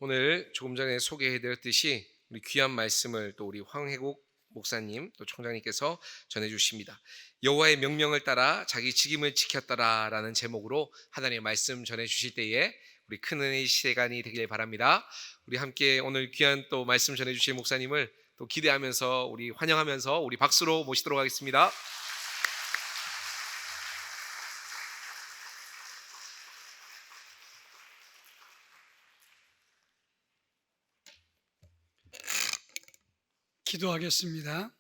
오늘 조금 전에 소개해드렸듯이 우리 귀한 말씀을 또 우리 황혜국 목사님 또 총장님께서 전해주십니다. 여호와의 명령을 따라 자기 직임을 지켰더라라는 제목으로 하나님의 말씀 전해주실 때에 우리 큰 은혜의 시간이 되길 바랍니다. 우리 함께 오늘 귀한 또 말씀 전해주실 목사님을 또 기대하면서 우리 환영하면서 우리 박수로 모시도록 하겠습니다. 기도하겠습니다.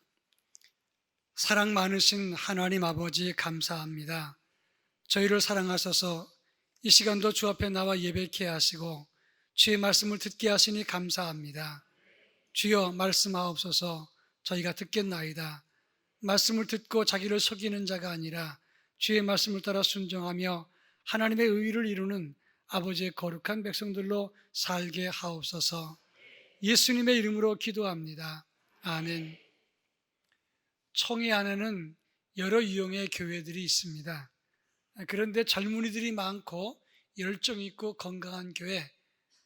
사랑 많으신 하나님 아버지 감사합니다. 저희를 사랑하셔서 이 시간도 주 앞에 나와 예배케 하시고 주의 말씀을 듣게 하시니 감사합니다. 주여 말씀하옵소서. 저희가 듣겠나이다. 말씀을 듣고 자기를 속이는 자가 아니라 주의 말씀을 따라 순종하며 하나님의 의를 이루는 아버지의 거룩한 백성들로 살게 하옵소서. 예수님의 이름으로 기도합니다. 아멘. 청해 안에는 여러 유형의 교회들이 있습니다. 그런데 젊은이들이 많고 열정 있고 건강한 교회,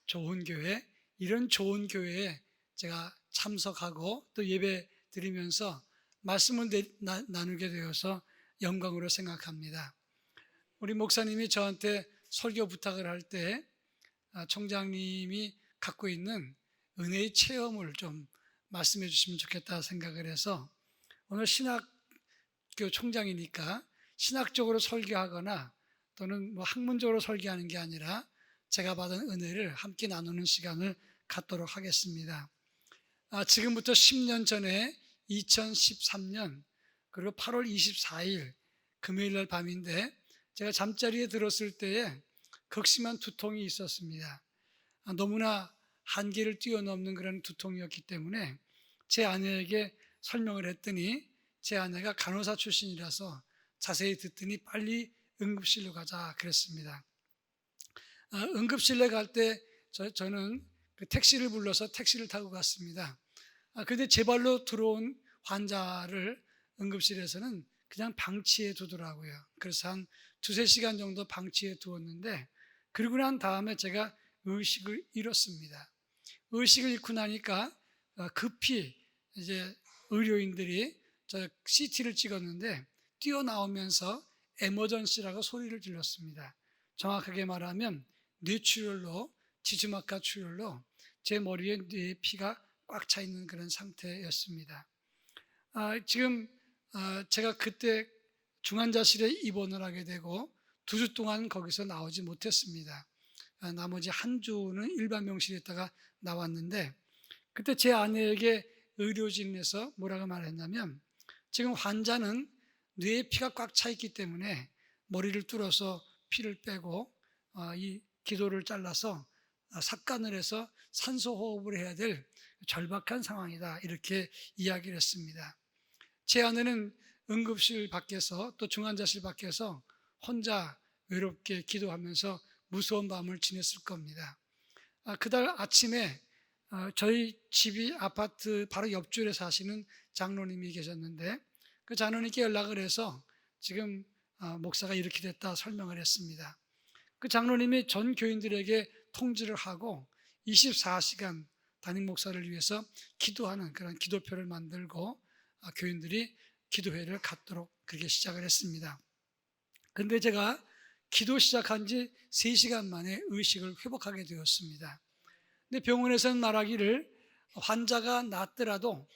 좋은 교회, 이런 좋은 교회에 제가 참석하고 또 예배 드리면서 말씀을 나누게 되어서 영광으로 생각합니다. 우리 목사님이 저한테 설교 부탁을 할 때 총장님이 갖고 있는 은혜의 체험을 좀 말씀해 주시면 좋겠다 생각을 해서 오늘 신학교 총장이니까 신학적으로 설교하거나 또는 학문적으로 설교하는 게 아니라 제가 받은 은혜를 함께 나누는 시간을 갖도록 하겠습니다. 지금부터 10년 전에 2013년 그리고 8월 24일 금요일 날 밤인데 제가 잠자리에 들었을 때에 극심한 두통이 있었습니다. 너무나 한계를 뛰어넘는 그런 두통이었기 때문에 제 아내에게 설명을 했더니 제 아내가 간호사 출신이라서 자세히 듣더니 빨리 응급실로 가자 그랬습니다. 응급실에 갈 때 저는 그 택시를 불러서 택시를 타고 갔습니다. 근데 제 발로 들어온 환자를 응급실에서는 그냥 방치해 두더라고요. 그래서 한 2-3시간 정도 방치해 두었는데 그러고 난 다음에 제가 의식을 잃었습니다. 의식을 잃고 나니까 급히 이제 의료인들이 저 CT를 찍었는데 뛰어나오면서 에머전시라고 소리를 질렀습니다. 정확하게 말하면 뇌출혈로 지주막하 출혈로 제 머리에 뇌에 피가 꽉 차 있는 그런 상태였습니다. 지금 제가 그때 중환자실에 입원을 하게 되고 2주 동안 거기서 나오지 못했습니다. 나머지 한 주는 일반 병실에 있다가 나왔는데 그때 제 아내에게 의료진에서 뭐라고 말했냐면 지금 환자는 뇌에 피가 꽉 차 있기 때문에 머리를 뚫어서 피를 빼고 이 기도를 잘라서 삽관을 해서 산소 호흡을 해야 될 절박한 상황이다 이렇게 이야기를 했습니다. 제 아내는 응급실 밖에서 또 중환자실 밖에서 혼자 외롭게 기도하면서 무서운 밤을 지냈을 겁니다. 그달 아침에 저희 집이 아파트 바로 옆줄에 사시는 장로님이 계셨는데 그 장로님께 연락을 해서 지금 목사가 이렇게 됐다 설명을 했습니다. 그 장로님이 전 교인들에게 통지를 하고 24시간 담임 목사를 위해서 기도하는 그런 기도표를 만들고 교인들이 기도회를 갖도록 그렇게 시작을 했습니다. 그런데 제가 기도 시작한 지 3시간 만에 의식을 회복하게 되었습니다. 근데 병원에서는 말하기를 환자가 낫더라도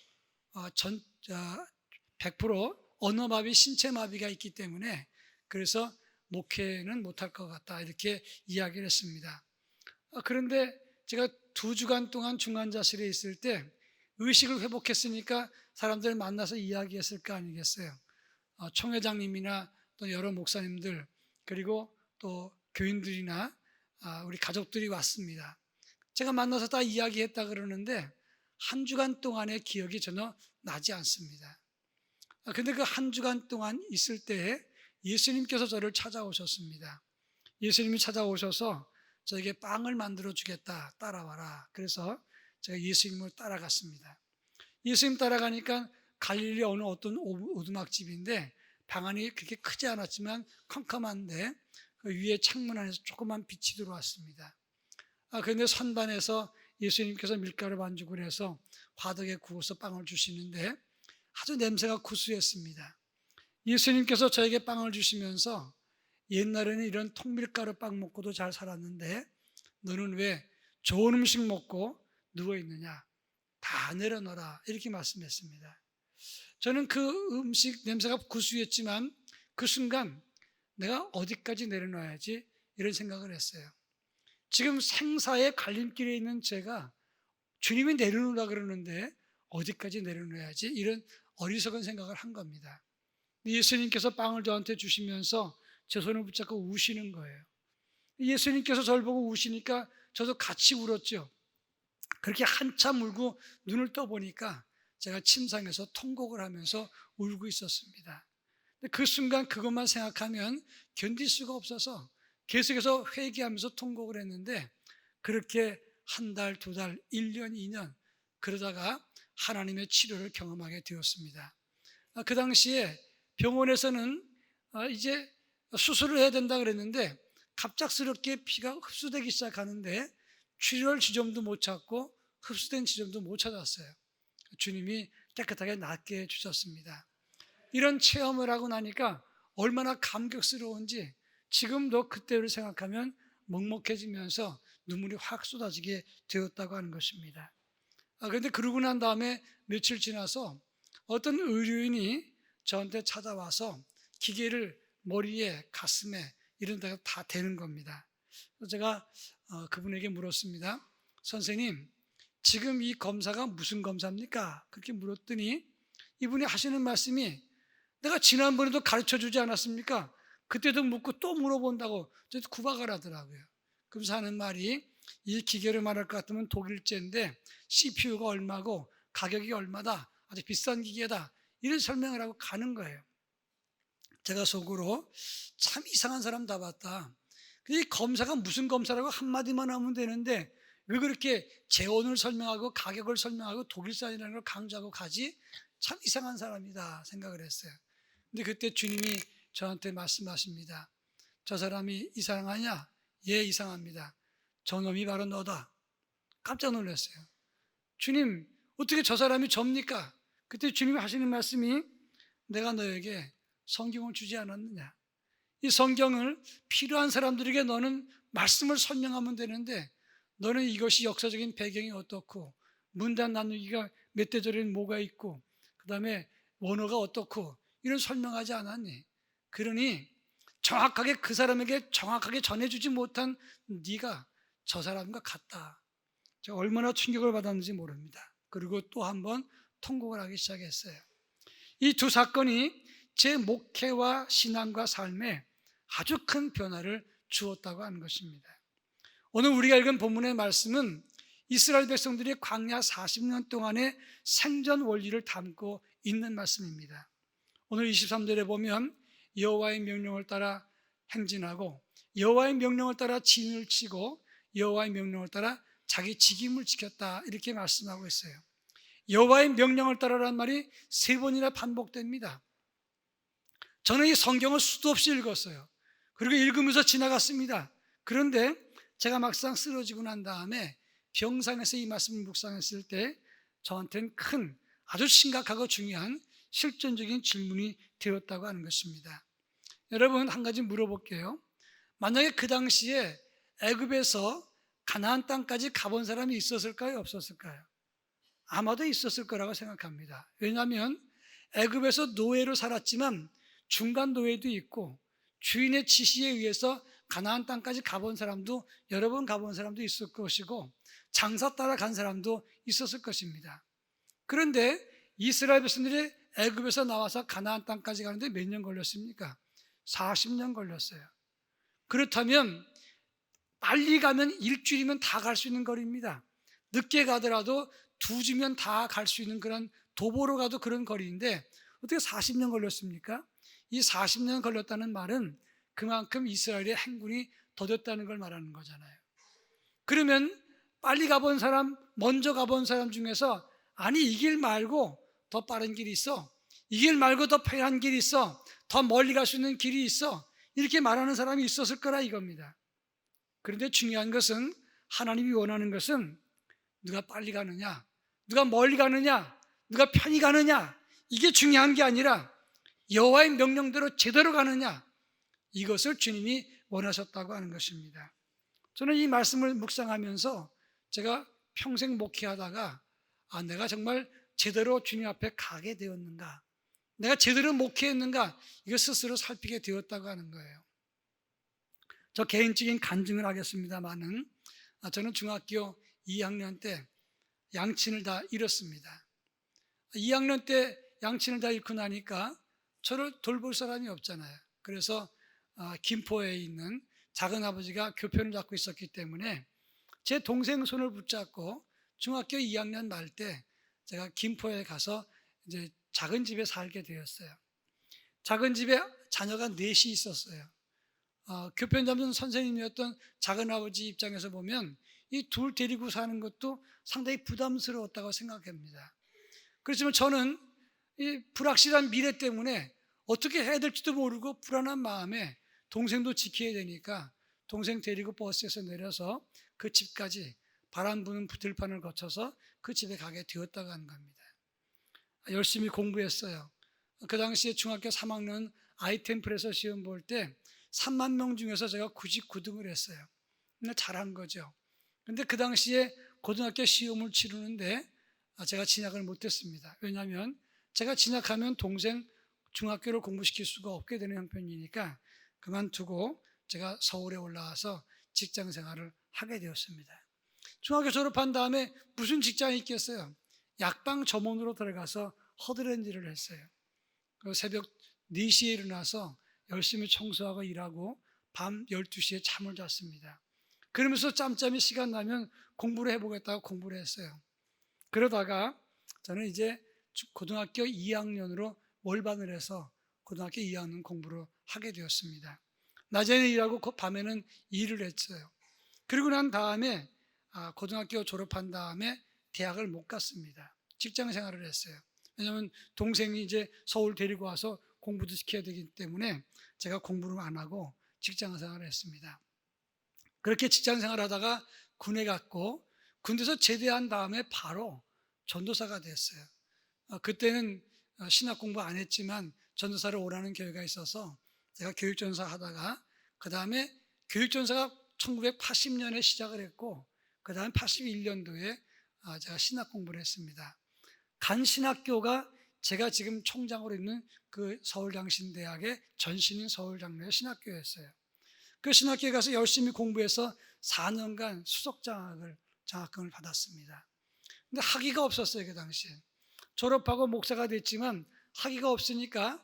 100% 언어마비, 신체마비가 있기 때문에 그래서 목회는 못할 것 같다 이렇게 이야기를 했습니다. 그런데 제가 2주간 동안 중환자실에 있을 때 의식을 회복했으니까 사람들 만나서 이야기했을 거 아니겠어요. 총회장님이나 또 여러 목사님들 그리고 또 교인들이나 우리 가족들이 왔습니다. 제가 만나서 다 이야기했다 그러는데 한 주간 동안의 기억이 전혀 나지 않습니다. 근데 그 한 주간 동안 있을 때에 예수님께서 저를 찾아오셨습니다. 예수님이 찾아오셔서 저에게 빵을 만들어 주겠다 따라와라. 그래서 제가 예수님을 따라갔습니다. 예수님 따라가니까 갈릴리 어느 어떤 오두막집인데 방안이 그렇게 크지 않았지만 컴컴한데 그 위에 창문 안에서 조그만 빛이 들어왔습니다. 그런데 선반에서 예수님께서 밀가루 반죽을 해서 화덕에 구워서 빵을 주시는데 아주 냄새가 구수했습니다. 예수님께서 저에게 빵을 주시면서 옛날에는 이런 통밀가루 빵 먹고도 잘 살았는데 너는 왜 좋은 음식 먹고 누워있느냐, 다 내려놓아라, 이렇게 말씀했습니다. 저는 그 음식 냄새가 구수했지만 그 순간 내가 어디까지 내려놔야지 이런 생각을 했어요. 지금 생사의 갈림길에 있는 제가 주님이 내려놓으라 그러는데 어디까지 내려놔야지, 이런 어리석은 생각을 한 겁니다. 예수님께서 빵을 저한테 주시면서 제 손을 붙잡고 우시는 거예요. 예수님께서 저를 보고 우시니까 저도 같이 울었죠. 그렇게 한참 울고 눈을 떠보니까 제가 침상에서 통곡을 하면서 울고 있었습니다. 그 순간 그것만 생각하면 견딜 수가 없어서 계속해서 회개하면서 통곡을 했는데 그렇게 한 달, 두 달, 1년, 2년 그러다가 하나님의 치료를 경험하게 되었습니다. 그 당시에 병원에서는 이제 수술을 해야 된다 그랬는데 갑작스럽게 피가 흡수되기 시작하는데 출혈 지점도 못 찾고 흡수된 지점도 못 찾았어요. 주님이 깨끗하게 낫게 해주셨습니다. 이런 체험을 하고 나니까 얼마나 감격스러운지 지금도 그때를 생각하면 먹먹해지면서 눈물이 확 쏟아지게 되었다고 하는 것입니다. 그런데 그러고 난 다음에 며칠 지나서 어떤 의료인이 저한테 찾아와서 기계를 머리에, 가슴에 이런 데가 다 대는 겁니다. 제가 그분에게 물었습니다. 선생님, 지금 이 검사가 무슨 검사입니까? 그렇게 물었더니 이분이 하시는 말씀이 내가 지난번에도 가르쳐주지 않았습니까? 그때도 묻고 또 물어본다고 저한테 구박을 하더라고요. 그러면서 하는 말이 이 기계를 말할 것 같으면 독일제인데 CPU가 얼마고 가격이 얼마다, 아주 비싼 기계다, 이런 설명을 하고 가는 거예요. 제가 속으로 참 이상한 사람 다 봤다. 이 검사가 무슨 검사라고 한마디만 하면 되는데 왜 그렇게 재원을 설명하고 가격을 설명하고 독일산이라는 걸 강조하고 가지? 참 이상한 사람이다 생각을 했어요. 근데 그때 주님이 저한테 말씀하십니다. 저 사람이 이상하냐? 예, 이상합니다. 저놈이 바로 너다. 깜짝 놀랐어요. 주님, 어떻게 저 사람이 접니까? 그때 주님이 하시는 말씀이 내가 너에게 성경을 주지 않았느냐? 이 성경을 필요한 사람들에게 너는 말씀을 설명하면 되는데 너는 이것이 역사적인 배경이 어떻고 문단 나누기가 몇 대 절에는 뭐가 있고 그 다음에 원어가 어떻고 이런 설명하지 않았니? 그러니 정확하게 그 사람에게 정확하게 전해주지 못한 네가 저 사람과 같다. 제가 얼마나 충격을 받았는지 모릅니다. 그리고 또 한 번 통곡을 하기 시작했어요. 이 두 사건이 제 목회와 신앙과 삶에 아주 큰 변화를 주었다고 하는 것입니다. 오늘 우리가 읽은 본문의 말씀은 이스라엘 백성들이 광야 40년 동안의 생전 원리를 담고 있는 말씀입니다. 오늘 23절에 보면 여호와의 명령을 따라 행진하고 여호와의 명령을 따라 진을 치고 여호와의 명령을 따라 자기 직임을 지켰다, 이렇게 말씀하고 있어요. 여호와의 명령을 따라라는 말이 3번이나 반복됩니다. 저는 이 성경을 수도 없이 읽었어요. 그리고 읽으면서 지나갔습니다. 그런데 제가 막상 쓰러지고 난 다음에 병상에서 이 말씀을 묵상했을 때 저한테는 큰, 아주 심각하고 중요한 실존적인 질문이 되었다고 하는 것입니다. 여러분, 한 가지 물어볼게요. 만약에 그 당시에 애굽에서 가나안 땅까지 가본 사람이 있었을까요? 없었을까요? 아마도 있었을 거라고 생각합니다. 왜냐하면 애굽에서 노예로 살았지만 중간 노예도 있고 주인의 지시에 의해서 가나안 땅까지 가본 사람도, 여러 번 가본 사람도 있을 것이고 장사 따라 간 사람도 있었을 것입니다. 그런데 이스라엘 백성들이 애굽에서 나와서 가나안 땅까지 가는데 몇 년 걸렸습니까? 40년 걸렸어요. 그렇다면 빨리 가면 일주일이면 다 갈 수 있는 거리입니다. 늦게 가더라도 2주면 다 갈 수 있는 그런, 도보로 가도 그런 거리인데 어떻게 40년 걸렸습니까? 이 40년 걸렸다는 말은 그만큼 이스라엘의 행군이 더뎠다는 걸 말하는 거잖아요. 그러면 빨리 가본 사람, 먼저 가본 사람 중에서 아니 이 길 말고 더 빠른 길이 있어, 이 길 말고 더 편한 길이 있어, 더 멀리 갈 수 있는 길이 있어, 이렇게 말하는 사람이 있었을 거라 이겁니다. 그런데 중요한 것은 하나님이 원하는 것은 누가 빨리 가느냐, 누가 멀리 가느냐, 누가 편히 가느냐, 이게 중요한 게 아니라 여호와의 명령대로 제대로 가느냐, 이것을 주님이 원하셨다고 하는 것입니다. 저는 이 말씀을 묵상하면서 제가 평생 목회하다가 내가 정말 제대로 주님 앞에 가게 되었는가, 내가 제대로 목회했는가, 이거 스스로 살피게 되었다고 하는 거예요. 저 개인적인 간증을 하겠습니다마는 저는 중학교 2학년 때 양친을 다 잃었습니다. 2학년 때 양친을 다 잃고 나니까 저를 돌볼 사람이 없잖아요. 그래서 김포에 있는 작은아버지가 교편을 잡고 있었기 때문에 제 동생 손을 붙잡고 중학교 2학년 말 때 제가 김포에 가서 이제 작은 집에 살게 되었어요. 작은 집에 자녀가 넷이 있었어요. 교편 잡는 선생님이었던 작은아버지 입장에서 보면 이 둘 데리고 사는 것도 상당히 부담스러웠다고 생각합니다. 그렇지만 저는 이 불확실한 미래 때문에 어떻게 해야 될지도 모르고 불안한 마음에 동생도 지켜야 되니까 동생 데리고 버스에서 내려서 그 집까지 바람 부는 들판을 거쳐서 그 집에 가게 되었다고 하는 겁니다. 열심히 공부했어요. 그 당시에 중학교 3학년 아이템플에서 시험 볼 때 3만 명 중에서 제가 99등을 했어요. 근데 잘한 거죠. 근데 그 당시에 고등학교 시험을 치르는데 제가 진학을 못했습니다. 왜냐하면 제가 진학하면 동생 중학교를 공부시킬 수가 없게 되는 형편이니까 그만두고 제가 서울에 올라와서 직장 생활을 하게 되었습니다. 중학교 졸업한 다음에 무슨 직장이 있겠어요? 약방 점원으로 들어가서 허드렛 일을 했어요. 새벽 4시에 일어나서 열심히 청소하고 일하고 밤 12시에 잠을 잤습니다. 그러면서 짬짬이 시간 나면 공부를 해보겠다고 공부를 했어요. 그러다가 저는 이제 고등학교 2학년으로 월반을 해서 고등학교 2학년 공부를 하게 되었습니다. 낮에는 일하고 밤에는 일을 했어요. 그리고 난 다음에 고등학교 졸업한 다음에 대학을 못 갔습니다. 직장 생활을 했어요. 왜냐하면 동생이 이제 서울 데리고 와서 공부도 시켜야 되기 때문에 제가 공부를 안 하고 직장 생활을 했습니다. 그렇게 직장 생활하다가 군에 갔고 군대에서 제대한 다음에 바로 전도사가 됐어요. 그때는 신학 공부 안 했지만 전도사를 오라는 교회가 있어서 제가 교육전사 하다가 그 다음에 교육전사가 1980년에 시작을 했고 그 다음 81년도에 제가 신학 공부를 했습니다. 간 신학교가 제가 지금 총장으로 있는 그 서울장신대학의 전신인 서울장로의 신학교였어요. 그 신학교에 가서 열심히 공부해서 4년간 장학금을 받았습니다. 근데 학위가 없었어요. 그 당시에 졸업하고 목사가 됐지만 학위가 없으니까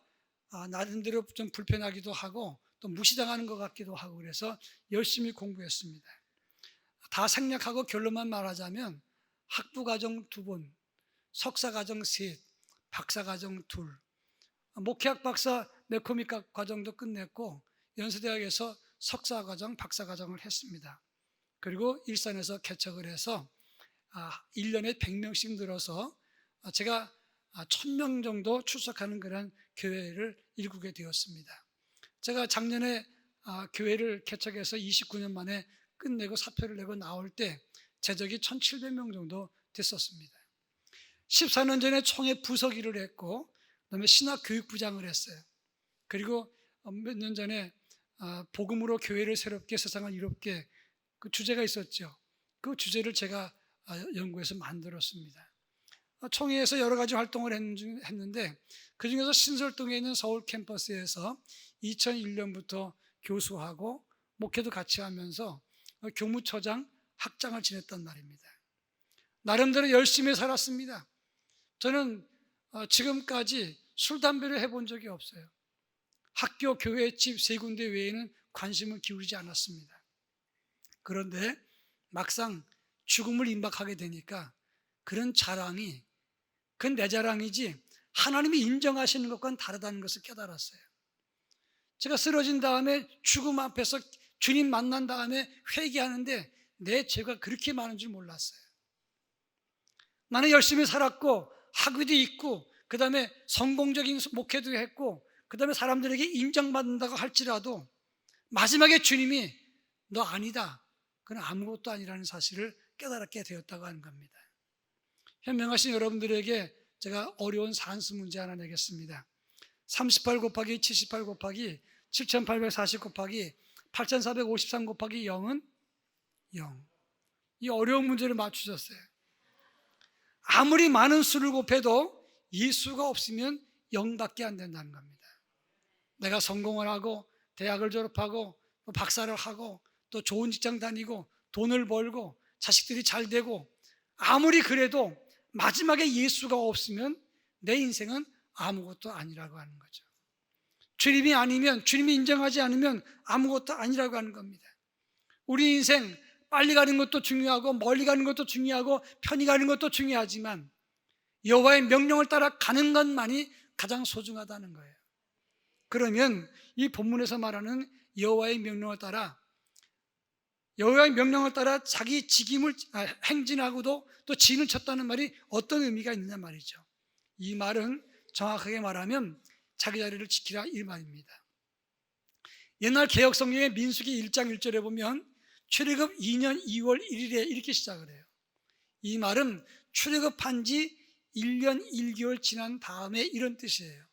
나름대로 좀 불편하기도 하고 또 무시당하는 것 같기도 하고 그래서 열심히 공부했습니다. 다 생략하고 결론만 말하자면 학부과정 2번, 석사과정 3, 박사과정 2, 목회학 박사 매코믹 과정도 끝냈고 연세대학에서 석사과정, 박사과정을 했습니다. 그리고 일산에서 개척을 해서 1년에 100명씩 늘어서 제가 1000명 정도 출석하는 그런 교회를 일구게 되었습니다. 제가 작년에 교회를 개척해서 29년 만에 끝내고 사표를 내고 나올 때 재적이 1700명 정도 됐었습니다. 14년 전에 총회 부서기를 했고 그다음에 신학교육부장을 했어요. 그리고 몇 년 전에 복음으로 교회를 새롭게 세상을 이롭게 그 주제가 있었죠. 그 주제를 제가 연구해서 만들었습니다. 총회에서 여러 가지 활동을 했는데 그중에서 신설동에 있는 서울 캠퍼스에서 2001년부터 교수하고 목회도 같이 하면서 교무처장, 학장을 지냈단 말입니다. 나름대로 열심히 살았습니다. 저는 지금까지 술, 담배를 해본 적이 없어요. 학교, 교회, 집 3군데 외에는 관심을 기울이지 않았습니다. 그런데 막상 죽음을 임박하게 되니까 그런 자랑이 그건 내 자랑이지 하나님이 인정하시는 것과는 다르다는 것을 깨달았어요. 제가 쓰러진 다음에 죽음 앞에서 주님 만난 다음에 회개하는데 내 죄가 그렇게 많은 줄 몰랐어요. 나는 열심히 살았고 학위도 있고 그 다음에 성공적인 목회도 했고 그 다음에 사람들에게 인정받는다고 할지라도 마지막에 주님이 너 아니다. 그건 아무것도 아니라는 사실을 깨달게 되었다고 하는 겁니다. 현명하신 여러분들에게 제가 어려운 산수 문제 하나 내겠습니다. 38 곱하기 78 곱하기 7840 곱하기 8453 곱하기 0은 0. 이 어려운 문제를 맞추셨어요. 아무리 많은 수를 곱해도 이 수가 없으면 0밖에 안 된다는 겁니다. 내가 성공을 하고 대학을 졸업하고 또 박사를 하고 또 좋은 직장 다니고 돈을 벌고 자식들이 잘 되고 아무리 그래도 마지막에 예수가 없으면 내 인생은 아무것도 아니라고 하는 거죠. 주님이 아니면, 주님이 인정하지 않으면 아무것도 아니라고 하는 겁니다. 우리 인생 빨리 가는 것도 중요하고 멀리 가는 것도 중요하고 편히 가는 것도 중요하지만 여호와의 명령을 따라 가는 것만이 가장 소중하다는 거예요. 그러면 이 본문에서 말하는 여호와의 명령을 따라 자기 직임을 행진하고도 또 진을 쳤다는 말이 어떤 의미가 있느냐 말이죠. 이 말은 정확하게 말하면 자기 자리를 지키라 이 말입니다. 옛날 개혁성경의 민수기 1장 1절에 보면 출애굽 2년 2월 1일에 이렇게 시작을 해요. 이 말은 출애굽한 지 1년 1개월 지난 다음에 이런 뜻이에요.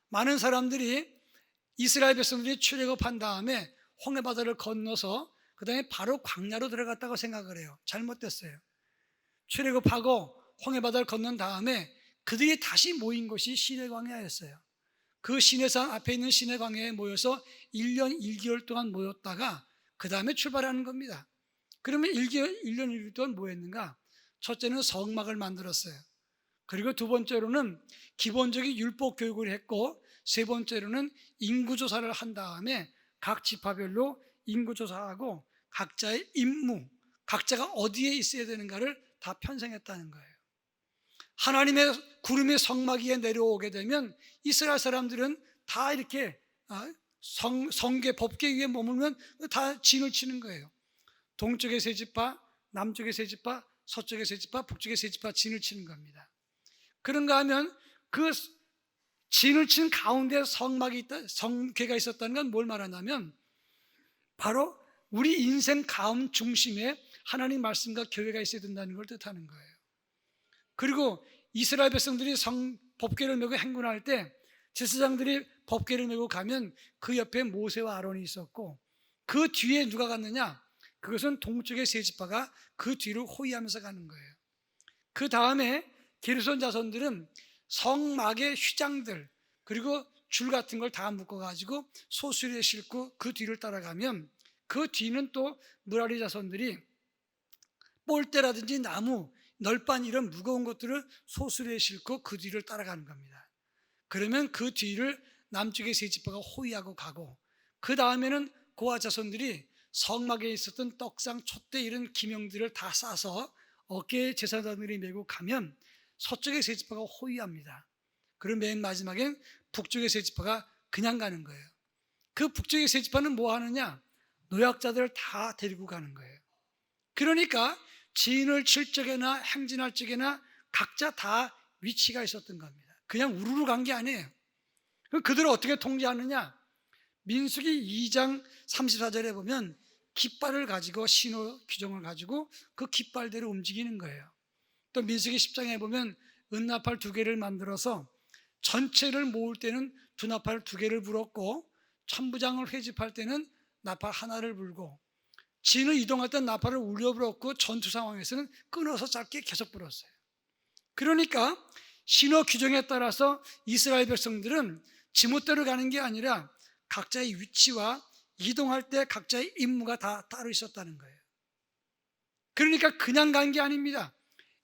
많은 사람들이 이스라엘 백성들이 출애굽한 다음에 홍해바다를 건너서 그 다음에 바로 광야로 들어갔다고 생각을 해요. 잘못됐어요. 출애굽하고 홍해바다를 건넌 다음에 그들이 다시 모인 곳이 시내광야였어요. 그 시내산 앞에 있는 시내광야에 모여서 1년 1개월 동안 모였다가 그 다음에 출발하는 겁니다. 그러면 1년 1개월 동안 뭐 했는가? 첫째는 성막을 만들었어요. 그리고 두 번째로는 기본적인 율법 교육을 했고 세 번째로는 인구조사를 한 다음에 각 지파별로 인구조사하고 각자의 임무, 각자가 어디에 있어야 되는가를 다 편성했다는 거예요. 하나님의 구름의 성막 위에 내려오게 되면 이스라엘 사람들은 다 이렇게 성계, 법계 위에 머물면 다 진을 치는 거예요. 동쪽의 세 지파, 남쪽의 세 지파, 서쪽의 세 지파, 북쪽의 세 지파 진을 치는 겁니다. 그런가 하면 그 진을 친 가운데 성막이 있다, 성궤가 있었다는 건 뭘 말하냐면 바로 우리 인생 가운 중심에 하나님 말씀과 교회가 있어야 된다는 걸 뜻하는 거예요. 그리고 이스라엘 백성들이 법궤를 메고 행군할 때 제사장들이 법궤를 메고 가면 그 옆에 모세와 아론이 있었고 그 뒤에 누가 갔느냐? 그것은 동쪽의 세 지파가 그 뒤를 호위하면서 가는 거예요. 그 다음에 게르손 자손들은 성막의 휘장들 그리고 줄 같은 걸 다 묶어가지고 소수리에 싣고 그 뒤를 따라가면 그 뒤는 또 무라리 자손들이 폴대라든지 나무, 널빤 이런 무거운 것들을 소수리에 싣고 그 뒤를 따라가는 겁니다. 그러면 그 뒤를 남쪽의 세 지파가 호위하고 가고 그 다음에는 고아 자손들이 성막에 있었던 떡상, 촛대 이런 기명들을 다 싸서 어깨에 제사장들이 메고 가면 서쪽의 세 지파가 호위합니다. 그리고 맨 마지막엔 북쪽의 세 지파가 그냥 가는 거예요. 그 북쪽의 세 지파는 뭐 하느냐? 노약자들을 다 데리고 가는 거예요. 그러니까 진을 칠 적에나 행진할 적에나 각자 다 위치가 있었던 겁니다. 그냥 우르르 간 게 아니에요. 그들을 어떻게 통제하느냐? 민수기 2장 34절에 보면 깃발을 가지고 신호 규정을 가지고 그 깃발대로 움직이는 거예요. 또 민수기 10장에 보면 은나팔 2개를 만들어서 전체를 모을 때는 두나팔 2개를 불었고 천부장을 회집할 때는 나팔 하나를 불고 진을 이동할 때 나팔을 울려 불었고 전투 상황에서는 끊어서 짧게 계속 불었어요. 그러니까 신호 규정에 따라서 이스라엘 백성들은 지멋대로 가는 게 아니라 각자의 위치와 이동할 때 각자의 임무가 다 따로 있었다는 거예요. 그러니까 그냥 간 게 아닙니다.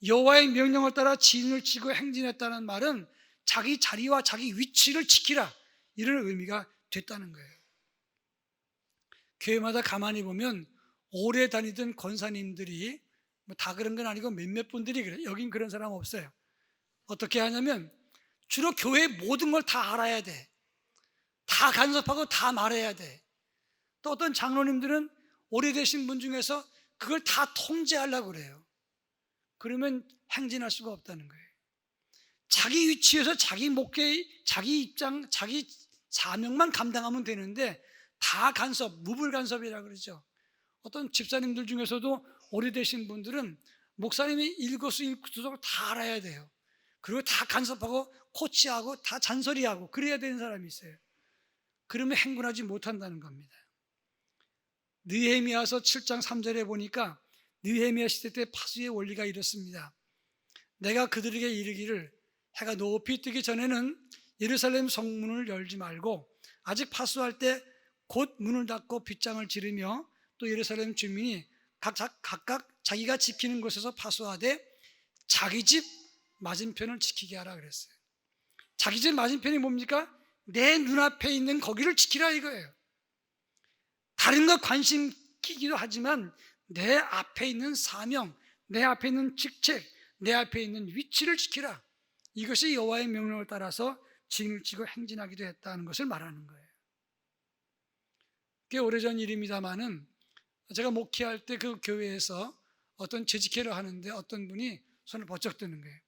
여호와의 명령을 따라 진을 치고 행진했다는 말은 자기 자리와 자기 위치를 지키라 이런 의미가 됐다는 거예요. 교회마다 가만히 보면 오래 다니던 권사님들이 다 그런 건 아니고 몇몇 분들이 그래요. 여긴 그런 사람 없어요. 어떻게 하냐면 주로 교회 모든 걸 다 알아야 돼. 다 간섭하고 다 말해야 돼. 또 어떤 장로님들은 오래되신 분 중에서 그걸 다 통제하려고 그래요. 그러면 행진할 수가 없다는 거예요. 자기 위치에서 자기 목회, 자기 입장, 자기 사명만 감당하면 되는데 다 간섭, 무불간섭이라고 그러죠. 어떤 집사님들 중에서도 오래되신 분들은 목사님이 일거수일투족을 다 알아야 돼요. 그리고 다 간섭하고 코치하고 다 잔소리하고 그래야 되는 사람이 있어요. 그러면 행군하지 못한다는 겁니다. 느헤미야서 7장 3절에 보니까 느헤미야 시대 때 파수의 원리가 이렇습니다. 내가 그들에게 이르기를 해가 높이 뜨기 전에는 예루살렘 성문을 열지 말고 아직 파수할 때 곧 문을 닫고 빗장을 지르며 또 예루살렘 주민이 각각 자기가 지키는 곳에서 파수하되 자기 집 맞은편을 지키게 하라 그랬어요. 자기 집 맞은편이 뭡니까? 내 눈앞에 있는 거기를 지키라 이거예요. 다른 거 관심 끼기도 하지만 내 앞에 있는 사명, 내 앞에 있는 직책, 내 앞에 있는 위치를 지키라. 이것이 여호와의 명령을 따라서 짐을 지고 행진하기도 했다는 것을 말하는 거예요. 꽤 오래전 일입니다마는 제가 목회할 때 그 교회에서 어떤 재직회를 하는데 어떤 분이 손을 번쩍 드는 거예요.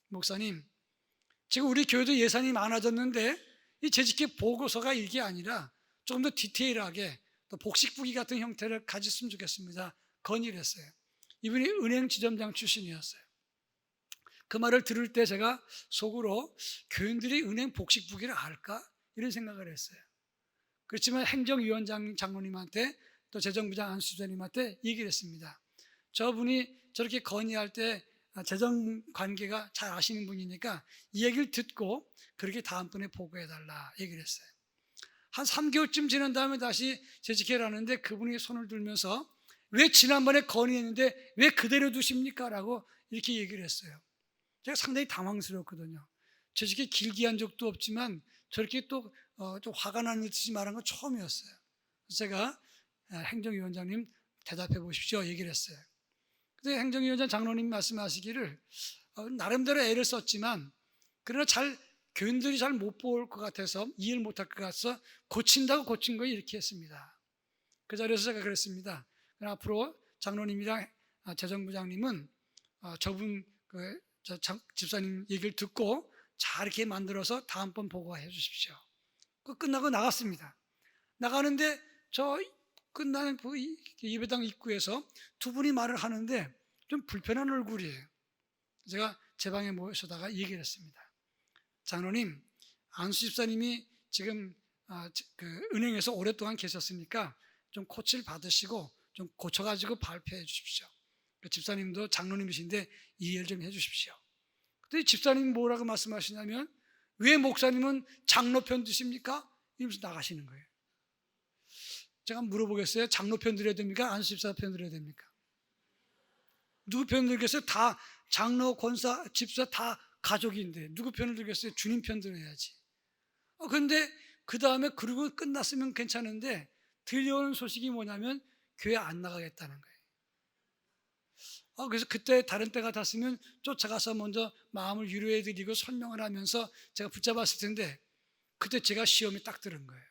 목사님, 지금 우리 교회도 예산이 많아졌는데 이 재직회 보고서가 이게 아니라 조금 더 디테일하게 또 복식부기 같은 형태를 가졌으면 좋겠습니다. 건의를 했어요. 이분이 은행 지점장 출신이었어요. 그 말을 들을 때 제가 속으로 교인들이 은행 복식부기를 알까? 이런 생각을 했어요. 그렇지만 행정위원장 장로님한테 또 재정부장 안수장님한테 얘기를 했습니다. 저분이 저렇게 건의할 때 재정 관계가 잘 아시는 분이니까 이 얘기를 듣고 그렇게 다음번에 보고해달라 얘기를 했어요. 한 3개월쯤 지난 다음에 다시 재직회를 하는데 그분이 손을 들면서 왜 지난번에 건의했는데 왜 그대로 두십니까? 라고 이렇게 얘기를 했어요. 제가 상당히 당황스러웠거든요. 재직회 길게 한 적도 없지만 저렇게 또 좀 화가 나는 듯이 말한 건 처음이었어요. 그래서 제가 행정위원장님 대답해 보십시오 얘기를 했어요. 근데 행정위원장 장로님 말씀하시기를 나름대로 애를 썼지만 그러나 교인들이 잘 못 볼 것 같아서 이해를 못할 것 같아서 고친다고 고친 거 이렇게 했습니다. 그 자리에서 제가 그랬습니다. 앞으로 장로님이랑 재정부장님은 저분 집사님 얘기를 듣고 잘 이렇게 만들어서 다음번 보고해 주십시오. 끝나고 나갔습니다. 나가는데 저 끝나는 예배당 입구에서 두 분이 말을 하는데 좀 불편한 얼굴이에요. 제가 제 방에 모셔다가 얘기를 했습니다. 장로님, 안수 집사님이 지금 그 은행에서 오랫동안 계셨으니까 좀 코치를 받으시고 좀 고쳐가지고 발표해 주십시오. 집사님도 장로님이신데 이해를 좀 해 주십시오. 근데 집사님이 뭐라고 말씀하시냐면 왜 목사님은 장로 편 드십니까? 이러면서 나가시는 거예요. 제가 물어보겠어요. 장로 편 들어야 됩니까? 안수 집사 편 들어야 됩니까? 누구 편 들겠어요? 다 장로, 권사, 집사 다 가족인데 누구 편을 들겠어요? 주님 편 들어야지. 그런데 그 다음에 그러고 끝났으면 괜찮은데 들려오는 소식이 뭐냐면 교회 안 나가겠다는 거예요. 그래서 그때 다른 때 같았으면 쫓아가서 먼저 마음을 위로해드리고 설명을 하면서 제가 붙잡았을 텐데 그때 제가 시험이 딱 들은 거예요.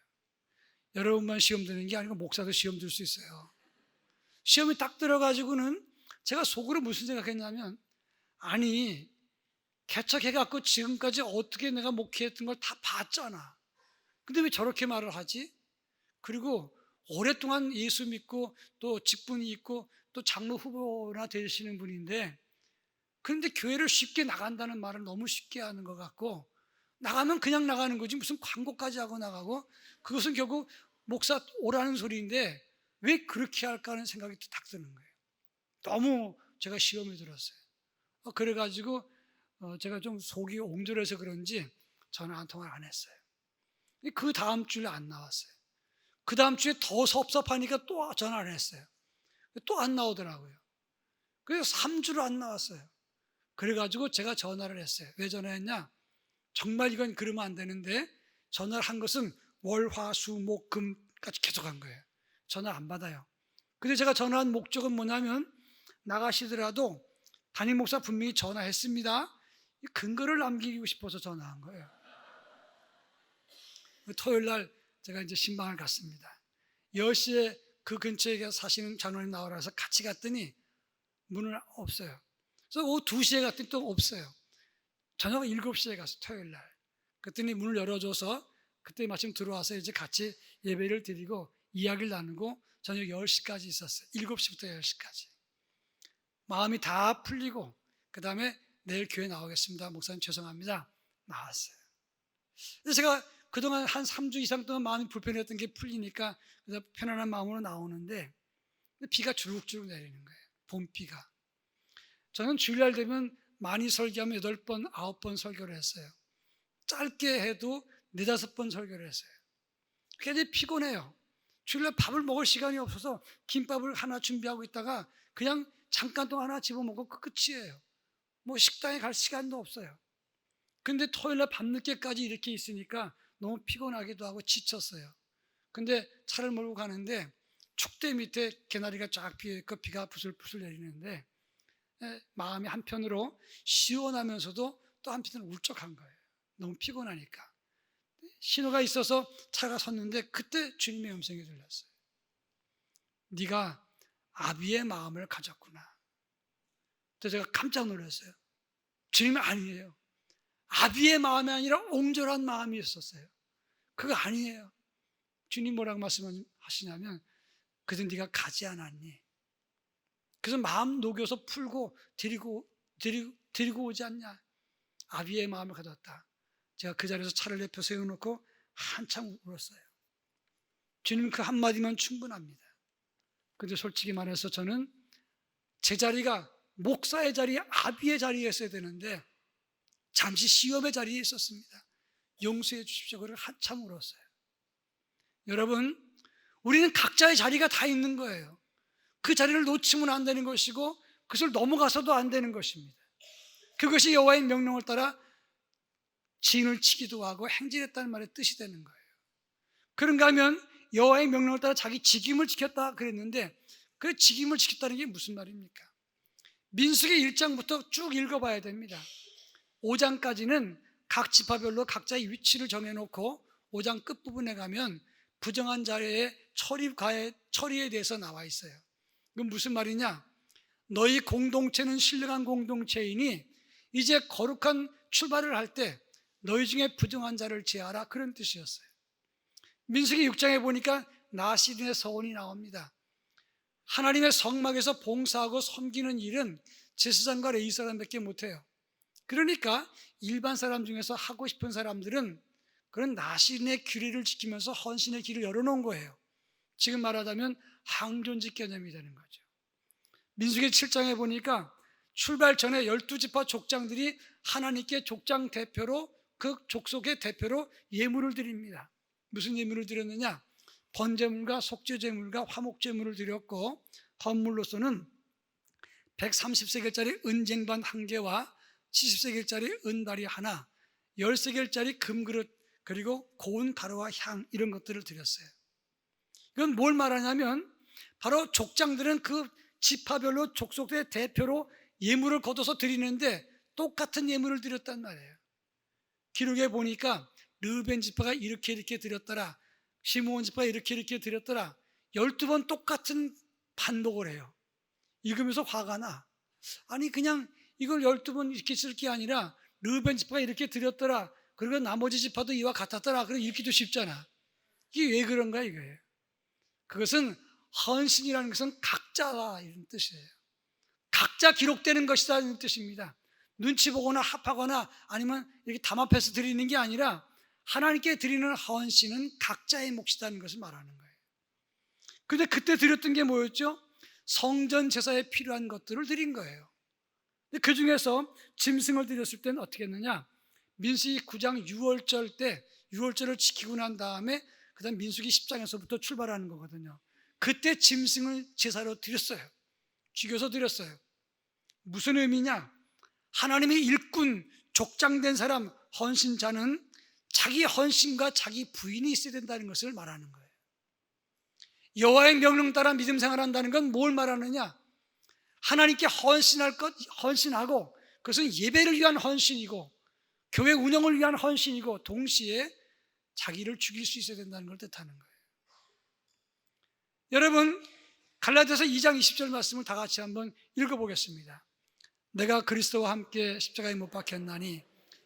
여러분만 시험 드는 게 아니고 목사도 시험 들 수 있어요. 시험이 딱 들어가지고는 제가 속으로 무슨 생각했냐면 아니 개척해갖고 지금까지 어떻게 내가 목회했던 걸 다 봤잖아. 근데 왜 저렇게 말을 하지? 그리고 오랫동안 예수 믿고 또 직분이 있고 또 장로 후보나 되시는 분인데 그런데 교회를 쉽게 나간다는 말을 너무 쉽게 하는 것 같고 나가면 그냥 나가는 거지 무슨 광고까지 하고 나가고 그것은 결국 목사 오라는 소리인데 왜 그렇게 할까 하는 생각이 딱 드는 거예요. 너무 제가 시험에 들었어요. 그래가지고 제가 좀 속이 옹졸해서 그런지 전화 한 통화를 안 했어요. 그 다음 주에 안 나왔어요. 그 다음 주에 더 섭섭하니까 또 전화를 했어요. 또 안 나오더라고요. 그래서 3주를 안 나왔어요. 그래가지고 제가 전화를 했어요. 왜 전화했냐? 정말 이건 그러면 안 되는데 전화를 한 것은 월, 화, 수, 목, 금까지 계속 한 거예요. 전화 안 받아요. 근데 제가 전화한 목적은 뭐냐면 나가시더라도 담임 목사 분명히 전화했습니다. 근거를 남기고 싶어서 전화한 거예요. 토요일 날 제가 이제 신방을 갔습니다. 10시에 그 근처에 사시는 장로님 나오라 해서 같이 갔더니 문을 없어요. 그래서 오후 2시에 갔더니 또 없어요. 저녁 7시에 갔어요. 토요일 날. 그랬더니 문을 열어줘서 그때 마침 들어와서 이제 같이 예배를 드리고 이야기를 나누고 저녁 10시까지 있었어요. 7시부터 10시까지. 마음이 다 풀리고 그 다음에 내일 교회 나오겠습니다. 목사님 죄송합니다. 나왔어요. 그래서 제가 그동안 한 3주 이상 동안 마음이 불편했던 게 풀리니까 그래서 편안한 마음으로 나오는데 비가 주룩주룩 내리는 거예요. 봄비가. 저는 주일날 되면 많이 설교하면 8번, 9번 설교를 했어요. 짧게 해도 4, 5번 설교를 했어요. 굉장히 피곤해요. 주일날 밥을 먹을 시간이 없어서 김밥을 하나 준비하고 있다가 그냥 잠깐 동안 하나 집어먹고 그 끝이에요. 뭐 식당에 갈 시간도 없어요. 근데 토요일날 밤늦게까지 이렇게 있으니까 너무 피곤하기도 하고 지쳤어요. 근데 차를 몰고 가는데 축대 밑에 개나리가 쫙 피어있고 비가 부슬부슬 내리는데 마음이 한편으로 시원하면서도 또 한편으로 울적한 거예요. 너무 피곤하니까. 신호가 있어서 차가 섰는데 그때 주님의 음성이 들렸어요. 네가 아비의 마음을 가졌구나. 그래서 제가 깜짝 놀랐어요. 주님이 아니에요. 아비의 마음이 아니라 옹졸한 마음이 있었어요. 그거 아니에요. 주님 뭐라고 말씀하시냐면 그래서 네가 가지 않았니? 그래서 마음 녹여서 풀고 데리고 오지 않냐? 아비의 마음을 가졌다. 제가 그 자리에서 차를 옆에 세워놓고 한참 울었어요. 주님 그 한마디면 충분합니다. 근데 솔직히 말해서 저는 제 자리가 목사의 자리, 아비의 자리에 있어야 되는데 잠시 시험의 자리에 있었습니다. 용서해 주십시오. 그걸 한참 울었어요. 여러분, 우리는 각자의 자리가 다 있는 거예요. 그 자리를 놓치면 안 되는 것이고 그것을 넘어가서도 안 되는 것입니다. 그것이 여호와의 명령을 따라 진을 치기도 하고 행진했다는 말의 뜻이 되는 거예요. 그런가 하면 여호와의 명령을 따라 자기 직임을 지켰다 그랬는데 그 직임을 지켰다는 게 무슨 말입니까? 민수기 1장부터 쭉 읽어봐야 됩니다. 5장까지는 각 지파별로 각자의 위치를 정해놓고 5장 끝부분에 가면 부정한 자의 처리에 대해서 나와 있어요. 그건 무슨 말이냐? 너희 공동체는 신령한 공동체이니 이제 거룩한 출발을 할 때 너희 중에 부정한 자를 제하라, 그런 뜻이었어요. 민수기 6장에 보니까 나시린의 서원이 나옵니다. 하나님의 성막에서 봉사하고 섬기는 일은 제사장과 레위 사람밖에 못해요. 그러니까 일반 사람 중에서 하고 싶은 사람들은 그런 나시린의 규례를 지키면서 헌신의 길을 열어놓은 거예요. 지금 말하자면 항존직 개념이 되는 거죠. 민수기 7장에 보니까 출발 전에 12지파 족장들이 하나님께 족장 대표로 그 족속의 대표로 예물을 드립니다. 무슨 예물을 드렸느냐? 번제물과 속죄제물과 화목제물을 드렸고 헌물로서는 130세겔짜리 은쟁반 1개와 70세겔짜리 은다리 하나, 10세겔짜리 금그릇, 그리고 고운 가루와 향, 이런 것들을 드렸어요. 이건 뭘 말하냐면 바로 족장들은 그 지파별로 족속의 대표로 예물을 거둬서 드리는데 똑같은 예물을 드렸단 말이에요. 기록에 보니까 르벤 지파가 이렇게 드렸더라, 시므온 지파가 이렇게 드렸더라, 12번 똑같은 반복을 해요. 읽으면서 화가 나. 아니 그냥 이걸 12번 이렇게 쓸 게 아니라 르벤 지파가 이렇게 드렸더라, 그리고 나머지 지파도 이와 같았더라, 그럼 읽기도 쉽잖아. 이게 왜 그런가 이거예요. 그것은 헌신이라는 것은 각자다, 이런 뜻이에요. 각자 기록되는 것이다, 이런 뜻입니다. 눈치 보거나 합하거나 아니면 이렇게 담합해서 드리는 게 아니라 하나님께 드리는 헌신은 각자의 몫이라는 것을 말하는 거예요. 근데 그때 드렸던 게 뭐였죠? 성전 제사에 필요한 것들을 드린 거예요. 그 중에서 짐승을 드렸을 때는 어떻게 했느냐? 민수기 9장 6월절 때 6월절을 지키고 난 다음에 그 다음 민수기 10장에서부터 출발하는 거거든요. 그때 짐승을 제사로 드렸어요. 죽여서 드렸어요. 무슨 의미냐? 하나님의 일꾼, 족장된 사람, 헌신자는 자기 헌신과 자기 부인이 있어야 된다는 것을 말하는 거예요. 여호와의 명령 따라 믿음 생활한다는 건 뭘 말하느냐? 하나님께 헌신하고 그것은 예배를 위한 헌신이고 교회 운영을 위한 헌신이고 동시에 자기를 죽일 수 있어야 된다는 걸 뜻하는 거예요. 여러분, 갈라디아서 2장 20절 말씀을 다 같이 한번 읽어보겠습니다. 내가 그리스도와 함께 십자가에 못 박혔나니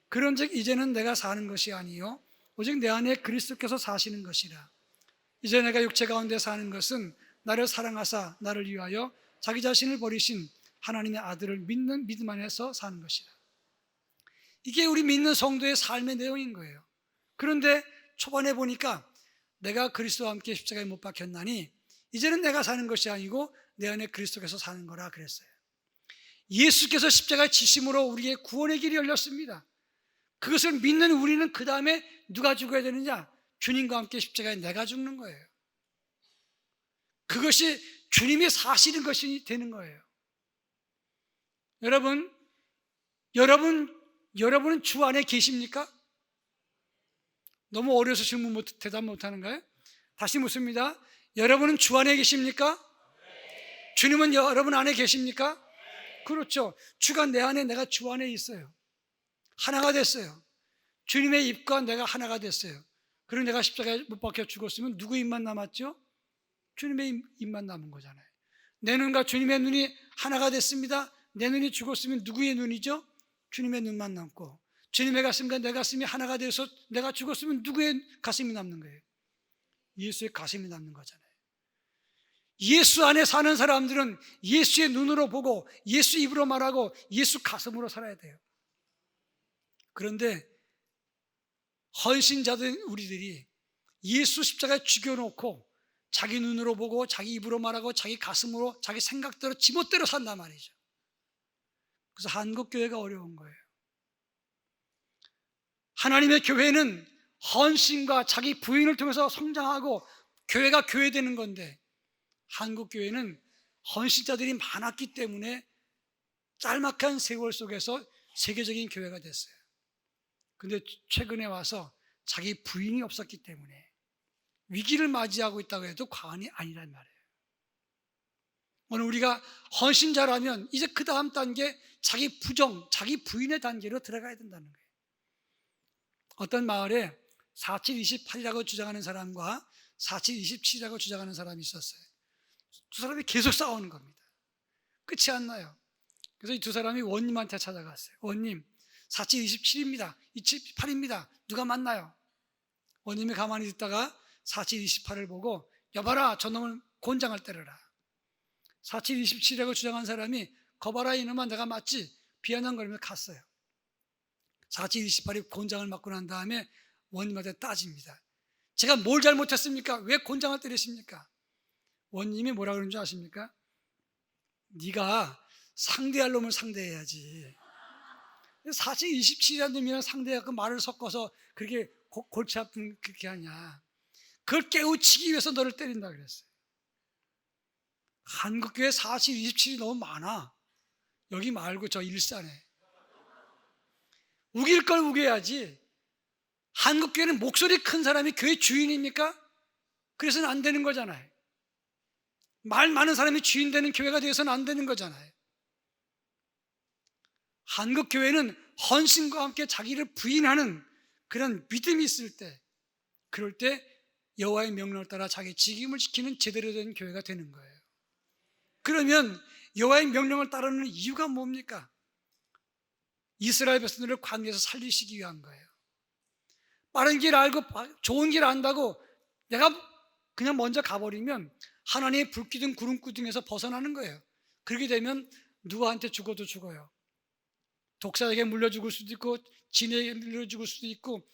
그런즉 이제는 내가 사는 것이 아니요 오직 내 안에 그리스도께서 사시는 것이라. 이제 내가 육체 가운데 사는 것은 나를 사랑하사 나를 위하여 자기 자신을 버리신 하나님의 아들을 믿는 믿음 안에서 사는 것이다. 이게 우리 믿는 성도의 삶의 내용인 거예요. 그런데 초반에 보니까 내가 그리스도와 함께 십자가에 못 박혔나니 이제는 내가 사는 것이 아니고 내 안에 그리스도께서 사는 거라 그랬어요. 예수께서 십자가에 지심으로 우리의 구원의 길이 열렸습니다. 그것을 믿는 우리는 그 다음에 누가 죽어야 되느냐? 주님과 함께 십자가에 내가 죽는 거예요. 그것이 주님이 사시는 것이 되는 거예요. 여러분은 주 안에 계십니까? 너무 어려서 대답 못하는가요? 다시 묻습니다. 여러분은 주 안에 계십니까? 주님은 여러분 안에 계십니까? 그렇죠. 주가 내 안에, 내가 주 안에 있어요. 하나가 됐어요. 주님의 입과 내가 하나가 됐어요. 그리고 내가 십자가에 못 박혀 죽었으면 누구 입만 남았죠? 주님의 입만 남은 거잖아요. 내 눈과 주님의 눈이 하나가 됐습니다. 내 눈이 죽었으면 누구의 눈이죠? 주님의 눈만 남고, 주님의 가슴과 내 가슴이 하나가 돼서 내가 죽었으면 누구의 가슴이 남는 거예요? 예수의 가슴이 남는 거잖아요. 예수 안에 사는 사람들은 예수의 눈으로 보고 예수 입으로 말하고 예수 가슴으로 살아야 돼요. 그런데 헌신자들 우리들이 예수 십자가에 죽여놓고 자기 눈으로 보고 자기 입으로 말하고 자기 가슴으로 자기 생각대로 지멋대로 산단 말이죠. 그래서 한국교회가 어려운 거예요. 하나님의 교회는 헌신과 자기 부인을 통해서 성장하고 교회가 교회되는 건데, 한국교회는 헌신자들이 많았기 때문에 짤막한 세월 속에서 세계적인 교회가 됐어요. 근데 최근에 와서 자기 부인이 없었기 때문에 위기를 맞이하고 있다고 해도 과언이 아니란 말이에요. 오늘 우리가 헌신자라면 이제 그 다음 단계 자기 부인의 단계로 들어가야 된다는 거예요. 어떤 마을에 4728이라고 주장하는 사람과 4727이라고 주장하는 사람이 있었어요. 두 사람이 계속 싸우는 겁니다. 끝이 안 나요. 그래서 이 두 사람이 원님한테 찾아갔어요. 원님, 4727입니다. 28입니다. 누가 맞나요? 원님이 가만히 있다가 4728을 보고, 여봐라, 저놈을 곤장을 때려라. 4727이라고 주장한 사람이, 거봐라 이놈아, 내가 맞지? 비아냥거리면서 갔어요. 4728이 곤장을 맞고 난 다음에 원님한테 따집니다. 제가 뭘 잘못했습니까? 왜 곤장을 때리십니까? 원님이 뭐라 그러는 줄 아십니까? 네가 상대할 놈을 상대해야지. 4727이라는 놈이랑 상대하고 말을 섞어서 그렇게 골치 아픈 그렇게 하냐. 그걸 깨우치기 위해서 너를 때린다 그랬어요. 한국교회 4727이 너무 많아. 여기 말고 저 일산에. 우길 걸 우겨야지. 한국교회는 목소리 큰 사람이 교회 주인입니까? 그래서는 안 되는 거잖아요. 말 많은 사람이 주인 되는 교회가 되어서는 안 되는 거잖아요. 한국교회는 헌신과 함께 자기를 부인하는 그런 믿음이 있을 때, 그럴 때 여호와의 명령을 따라 자기 직임을 지키는 제대로 된 교회가 되는 거예요. 그러면 여호와의 명령을 따르는 이유가 뭡니까? 이스라엘 백성들을 광야에서 살리시기 위한 거예요. 빠른 길 알고 좋은 길 안다고 내가 그냥 먼저 가버리면 하나님의 불기둥 구름기둥에서 벗어나는 거예요. 그렇게 되면 누구한테 죽어도 죽어요. 독사에게 물려 죽을 수도 있고, 진에게 물려 죽을 수도 있고,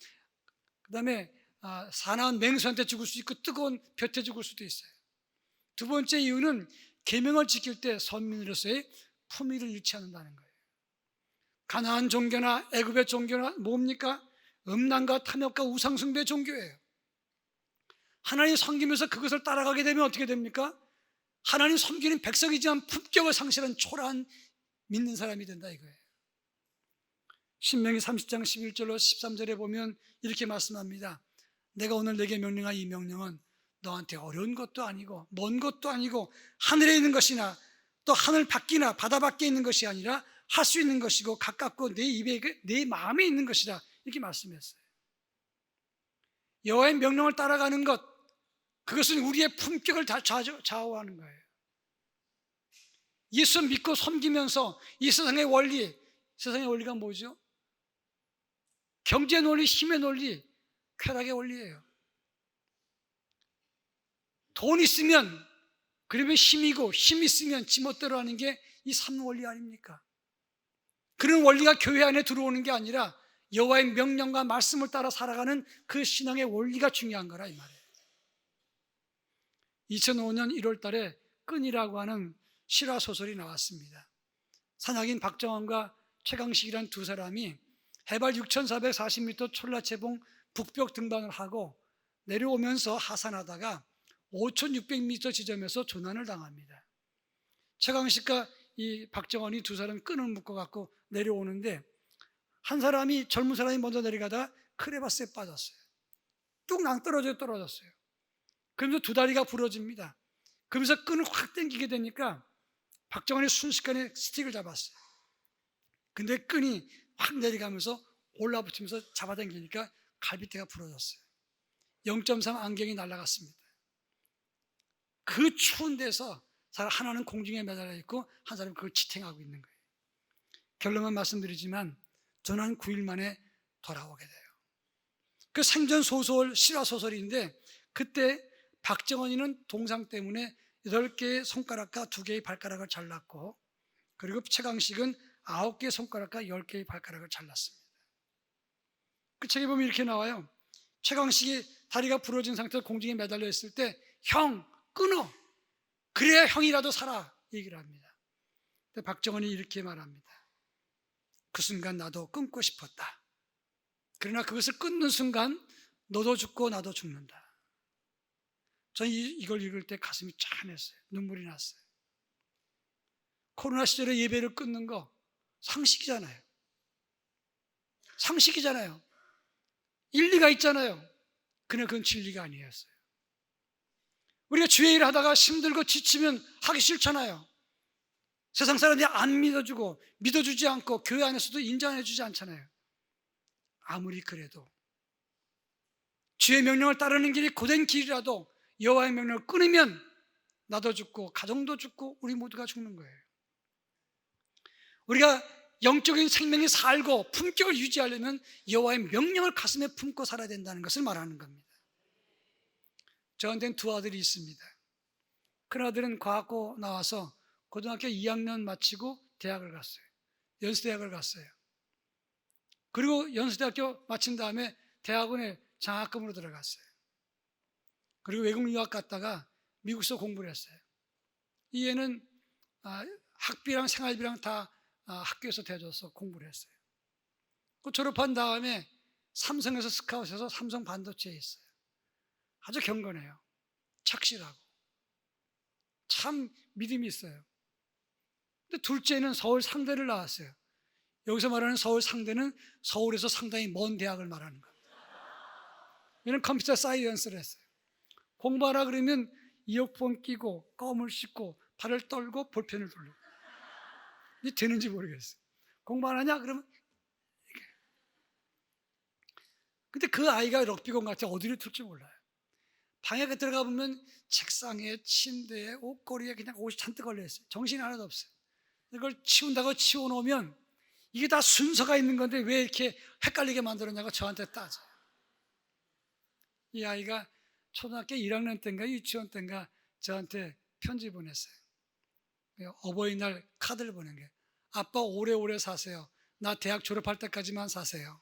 그 다음에 사나운 맹수한테 죽을 수도 있고, 뜨거운 볕에 죽을 수도 있어요. 두 번째 이유는 계명을 지킬 때 선민으로서의 품위를 잃지 않는다는 거예요. 가나안 종교나 애굽의 종교나 뭡니까? 음란과 탐욕과 우상숭배 종교예요. 하나님 섬기면서 그것을 따라가게 되면 어떻게 됩니까? 하나님 섬기는 백성이지만 품격을 상실한 초라한 믿는 사람이 된다 이거예요. 신명기 30장 11절로 13절에 보면 이렇게 말씀합니다. 내가 오늘 내게 명령한 이 명령은 너한테 어려운 것도 아니고 먼 것도 아니고 하늘에 있는 것이나 또 하늘 밖이나 바다 밖에 있는 것이 아니라 할 수 있는 것이고 가깝고 내 입에 내 마음에 있는 것이다 이렇게 말씀했어요. 여호와의 명령을 따라가는 것, 그것은 우리의 품격을 다 좌우하는 거예요. 예수 믿고 섬기면서 이 세상의 원리가 뭐죠? 경제 논리, 힘의 논리, 쾌락의 원리예요. 돈 있으면 그러면 힘이고, 힘 있으면 지멋대로 하는 게 이 삶 원리 아닙니까? 그런 원리가 교회 안에 들어오는 게 아니라 여호와의 명령과 말씀을 따라 살아가는 그 신앙의 원리가 중요한 거라 이 말이에요. 2005년 1월 달에 끈이라고 하는 실화 소설이 나왔습니다. 산악인 박정원과 최강식이라는 두 사람이 해발 6,440m 촐라체봉 북벽 등반을 하고 내려오면서 하산하다가 5,600m 지점에서 조난을 당합니다. 최강식과 이 박정원이 두 사람 끈을 묶어갖고 내려오는데 한 사람이, 젊은 사람이 먼저 내려가다가 크레바스에 빠졌어요. 뚝 떨어졌어요. 그러면서 두 다리가 부러집니다. 그러면서 끈을 확 당기게 되니까 박정원이 순식간에 스틱을 잡았어요. 근데 끈이 확 내려가면서 올라붙으면서 잡아당기니까 갈비뼈가 부러졌어요. 0.3 안경이 날아갔습니다. 그 추운 데서 하나는 공중에 매달려 있고 한 사람은 그걸 지탱하고 있는 거예요. 결론만 말씀드리지만 저는 9일 만에 돌아오게 돼요. 그 생전 소설, 실화 소설인데 그때 박정원이는 동상 때문에 8개의 손가락과 2개의 발가락을 잘랐고, 그리고 최강식은 9개의 손가락과 10개의 발가락을 잘랐습니다. 그 책에 보면 이렇게 나와요. 최강식이 다리가 부러진 상태로 공중에 매달려 있을 때 형 끊어, 그래야 형이라도 살아, 얘기를 합니다. 근데 박정원이 이렇게 말합니다. 그 순간 나도 끊고 싶었다. 그러나 그것을 끊는 순간 너도 죽고 나도 죽는다. 저는 이걸 읽을 때 가슴이 짠했어요. 눈물이 났어요. 코로나 시절에 예배를 끊는 거 상식이잖아요. 상식이잖아요. 일리가 있잖아요. 그러나 그건 진리가 아니었어요. 우리가 주의 일을 하다가 힘들고 지치면 하기 싫잖아요. 세상 사람들이 안 믿어주고 믿어주지 않고 교회 안에서도 인정해주지 않잖아요. 아무리 그래도 주의 명령을 따르는 길이 고된 길이라도 여호와의 명령을 끊으면 나도 죽고 가정도 죽고 우리 모두가 죽는 거예요. 우리가 영적인 생명이 살고 품격을 유지하려면 여호와의 명령을 가슴에 품고 살아야 된다는 것을 말하는 겁니다. 저한테는 두 아들이 있습니다. 큰 아들은 과학고 나와서 고등학교 2학년 마치고 대학을 갔어요. 연세대학을 갔어요. 그리고 연세대학교 마친 다음에 대학원에 장학금으로 들어갔어요. 그리고 외국 유학 갔다가 미국에서 공부를 했어요. 이 애는 학비랑 생활비랑 다 학교에서 대줘서 공부를 했어요. 그 졸업한 다음에 삼성에서 스카웃해서 삼성 반도체에 있어요. 아주 경건해요. 착실하고 참 믿음이 있어요. 근데 둘째는 서울 상대를 나왔어요. 여기서 말하는 서울 상대는 서울에서 상당히 먼 대학을 말하는 겁니다. 얘는 컴퓨터 사이언스를 했어요. 공부하라 그러면 이어폰 끼고 껌을 씹고 발을 떨고 볼펜을 돌리고. 이게 되는지 모르겠어요. 공부 안 하냐? 그러면 이렇게. 근데 그 아이가 럭비공 같이 어디를 둘지 몰라요. 방에 들어가 보면 책상에, 침대에, 옷걸이에 그냥 옷이 잔뜩 걸려 있어요. 정신이 하나도 없어요. 이걸 치운다고 치워놓으면 이게 다 순서가 있는 건데 왜 이렇게 헷갈리게 만들었냐고 저한테 따져요. 이 아이가 초등학교 1학년 때인가 유치원 때인가 저한테 편지 보냈어요. 어버이날 카드를 보낸 게, 아빠 오래오래 사세요. 나 대학 졸업할 때까지만 사세요.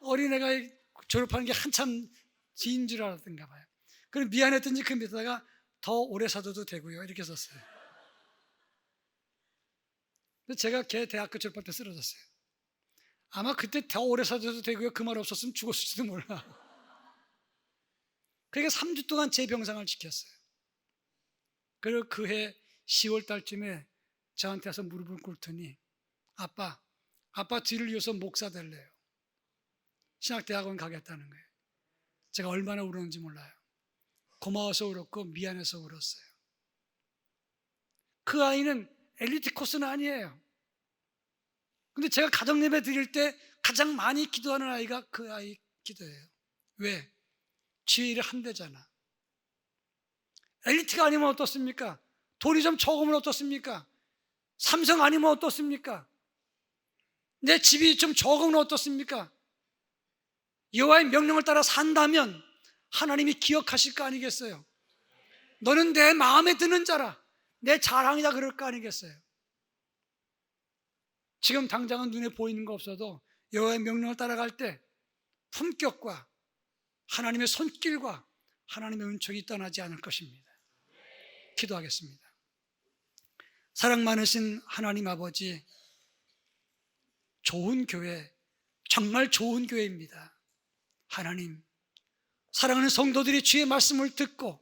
어린애가 졸업하는 게 한참 뒤인 줄 알았던가 봐요. 그럼 미안했던지 그 밑에다가 더 오래 사도 되고요, 이렇게 썼어요. 근데 제가 걔 대학교 졸업할 때 쓰러졌어요. 아마 그때 더 오래 사도 되고요, 그 말 없었으면 죽었을지도 몰라. 그러니까 3주 동안 제 병상을 지켰어요. 그리고 그해 10월 달쯤에 저한테 와서 무릎을 꿇더니 아빠 뒤를 이어서 목사 될래요. 신학대학원 가겠다는 거예요. 제가 얼마나 울었는지 몰라요. 고마워서 울었고 미안해서 울었어요. 그 아이는 엘리트 코스는 아니에요. 근데 제가 가정 예배 드릴 때 가장 많이 기도하는 아이가 그 아이 기도예요. 왜? 주의 일을 한대잖아. 엘리트가 아니면 어떻습니까? 돈이 좀 적으면 어떻습니까? 삼성 아니면 어떻습니까? 내 집이 좀 적으면 어떻습니까? 여호와의 명령을 따라 산다면 하나님이 기억하실 거 아니겠어요? 너는 내 마음에 드는 자라, 내 자랑이다 그럴 거 아니겠어요? 지금 당장은 눈에 보이는 거 없어도 여호와의 명령을 따라갈 때 품격과 하나님의 손길과 하나님의 은총이 떠나지 않을 것입니다. 기도하겠습니다. 사랑 많으신 하나님 아버지, 좋은 교회, 정말 좋은 교회입니다. 하나님, 사랑하는 성도들이 주의 말씀을 듣고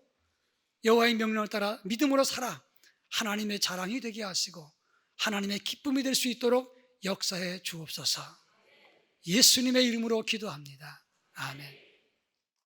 여호와의 명령을 따라 믿음으로 살아 하나님의 자랑이 되게 하시고 하나님의 기쁨이 될 수 있도록 역사해 주옵소서. 예수님의 이름으로 기도합니다. 아멘.